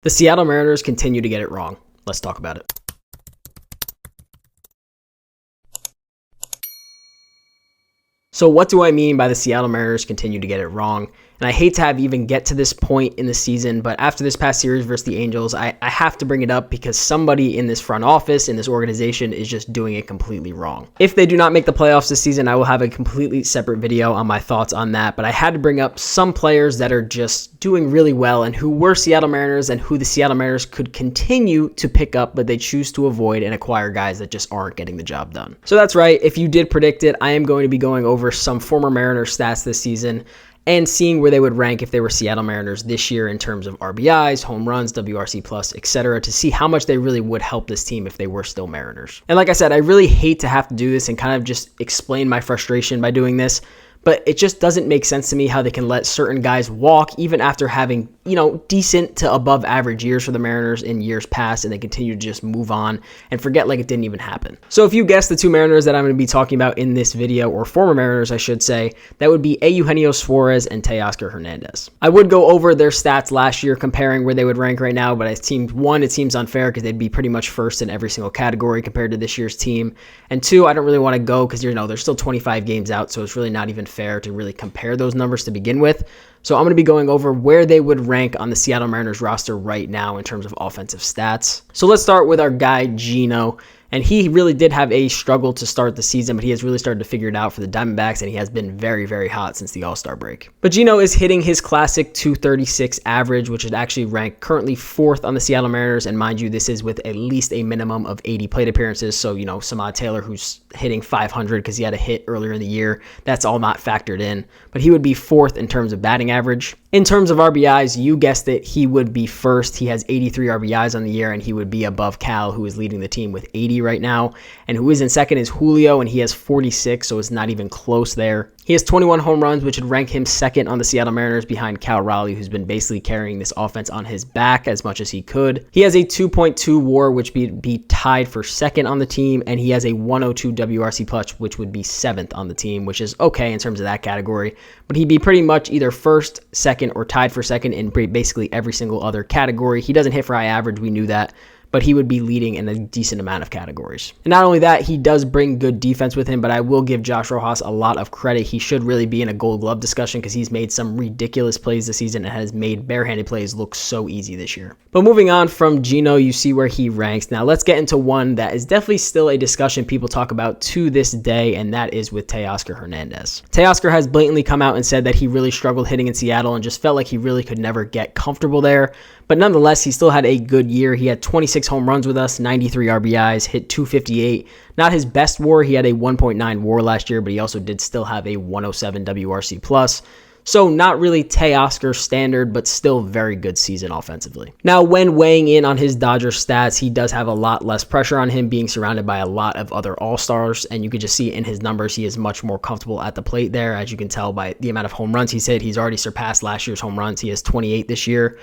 The Seattle Mariners continue to get it wrong. Let's talk about it. So what do I mean by the Seattle Mariners continue to get it wrong? And I hate to even get to this point in the season, but after this past series versus the Angels, I have to bring it up because somebody in this front office, in this organization, is just doing it completely wrong. If they do not make the playoffs this season, I will have a completely separate video on my thoughts on that, but I had to bring up some players that are just doing really well and who were Seattle Mariners and who the Seattle Mariners could continue to pick up, but they choose to avoid and acquire guys that just aren't getting the job done. So that's right. If you did predict it, I am going to be going over some former Mariners stats this season and seeing where they would rank if they were Seattle Mariners this year in terms of RBIs, home runs, WRC+, etc., to see how much they really would help this team if they were still Mariners. And like I said, I really hate to have to do this and kind of just explain my frustration by doing this, but it just doesn't make sense to me how they can let certain guys walk even after having, decent to above average years for the Mariners in years past, and they continue to just move on and forget like it didn't even happen. So if you guessed the two Mariners that I'm going to be talking about in this video, or former Mariners, I should say, that would be Eugenio Suarez and Teoscar Hernandez. I would go over their stats last year comparing where they would rank right now, but it seems unfair because they'd be pretty much first in every single category compared to this year's team. And two, I don't really want to go because, there's still 25 games out, so it's really not even fair to really compare those numbers to begin with. So I'm going to be going over where they would rank on the Seattle Mariners roster right now in terms of offensive stats. So let's start with our guy, Gino. And he really did have a struggle to start the season, but he has really started to figure it out for the Diamondbacks, and he has been very, very hot since the All-Star break. But Gino is hitting his classic 236 average, which is actually ranked currently 4th on the Seattle Mariners. And mind you, this is with at least a minimum of 80 plate appearances. So, Samad Taylor, who's hitting 500 because he had a hit earlier in the year, that's all not factored in. But he would be 4th in terms of batting average. In terms of RBIs, you guessed it, he would be first. He has 83 RBIs on the year, and he would be above Cal, who is leading the team with 80 right now. And who is in second is Julio, and he has 46, so it's not even close there. He has 21 home runs, which would rank him second on the Seattle Mariners behind Cal Raleigh, who's been basically carrying this offense on his back as much as he could. He has a 2.2 WAR, which would be tied for second on the team, and he has a 102 WRC+, which would be 7th on the team, which is okay in terms of that category. But he'd be pretty much either first, second, or tied for second in basically every single other category. He doesn't hit for high average, we knew that, but he would be leading in a decent amount of categories. And not only that, he does bring good defense with him, but I will give Josh Rojas a lot of credit. He should really be in a Gold Glove discussion because he's made some ridiculous plays this season and has made barehanded plays look so easy this year. But moving on from Gino, you see where he ranks. Now let's get into one that is definitely still a discussion people talk about to this day, and that is with Teoscar Hernandez. Teoscar has blatantly come out and said that he really struggled hitting in Seattle and just felt like he really could never get comfortable there. But nonetheless, he still had a good year. He had 26 home runs with us, 93 RBIs, hit 258. Not his best WAR. He had a 1.9 WAR last year, but he also did still have a 107 WRC+. So not really Teoscar standard, but still very good season offensively. Now, when weighing in on his Dodger stats, he does have a lot less pressure on him, being surrounded by a lot of other all-stars, and you can just see in his numbers he is much more comfortable at the plate there. As you can tell by the amount of home runs he's hit, he's already surpassed last year's home runs. He has 28 this year.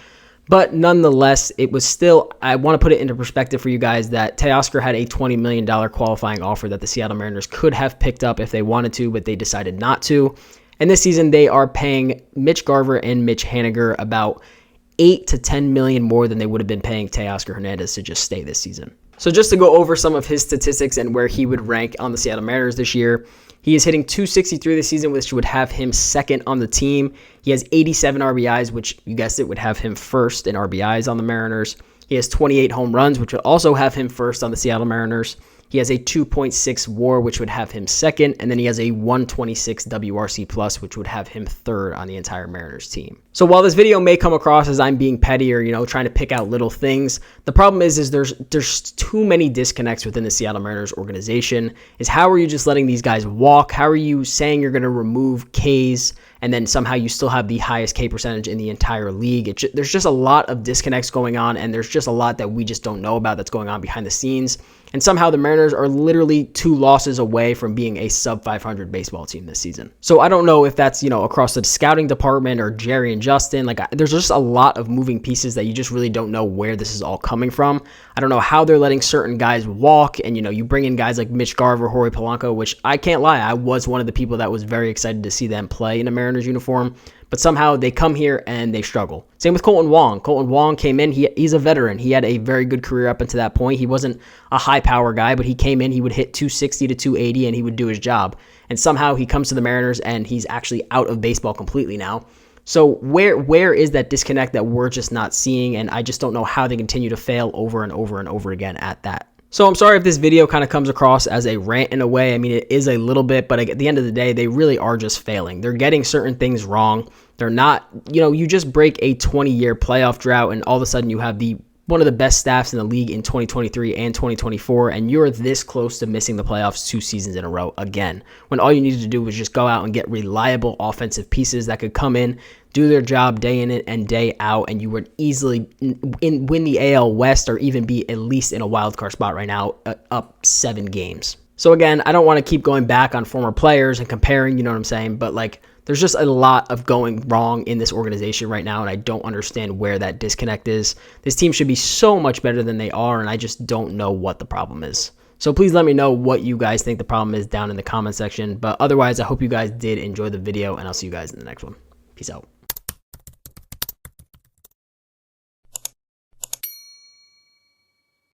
But nonetheless, it was still, I want to put it into perspective for you guys that Teoscar had a $20 million qualifying offer that the Seattle Mariners could have picked up if they wanted to, but they decided not to. And this season, they are paying Mitch Garver and Mitch Haniger about $8 to $10 million more than they would have been paying Teoscar Hernandez to just stay this season. So just to go over some of his statistics and where he would rank on the Seattle Mariners this year, he is hitting 263 this season, which would have him second on the team. He has 87 RBIs, which you guessed it would have him first in RBIs on the Mariners. He has 28 home runs, which would also have him first on the Seattle Mariners. He has a 2.6 WAR, which would have him second, and then he has a 126 WRC+, which would have him third on the entire Mariners team. So while this video may come across as I'm being petty or, trying to pick out little things, the problem is there's too many disconnects within the Seattle Mariners organization. Is how are you just letting these guys walk? How are you saying you're going to remove Ks and then somehow you still have the highest K percentage in the entire league? There's just a lot of disconnects going on, and there's just a lot that we just don't know about that's going on behind the scenes. And somehow the Mariners are literally 2 losses away from being a sub-500 baseball team this season. So I don't know if that's, across the scouting department or Jerry and Justin. There's just a lot of moving pieces that you just really don't know where this is all coming from. I don't know how they're letting certain guys walk. And, you bring in guys like Mitch Garver, Jorge Polanco, which I can't lie, I was one of the people that was very excited to see them play in a Mariners uniform. but somehow they come here and they struggle. Same with Colton Wong. Colton Wong came in. He's a veteran. He had a very good career up until that point. He wasn't a high power guy, but he came in. He would hit 260 to 280, and he would do his job. And somehow he comes to the Mariners, and he's actually out of baseball completely now. So where is that disconnect that we're just not seeing? And I just don't know how they continue to fail over and over and over again at that. So I'm sorry if this video kind of comes across as a rant in a way. I mean, it is a little bit, but at the end of the day, they really are just failing. They're getting certain things wrong. They're not, you just break a 20-year playoff drought, and all of a sudden you have one of the best staffs in the league in 2023 and 2024, and you're this close to missing the playoffs 2 seasons in a row again, when all you needed to do was just go out and get reliable offensive pieces that could come in, do their job day in and day out, and you would easily win the AL West or even be at least in a wild card spot right now, up 7 games. So again, I don't want to keep going back on former players and comparing, you know what I'm saying, but there's just a lot of going wrong in this organization right now, and I don't understand where that disconnect is. This team should be so much better than they are, and I just don't know what the problem is. So please let me know what you guys think the problem is down in the comment section. But otherwise, I hope you guys did enjoy the video, and I'll see you guys in the next one. Peace out.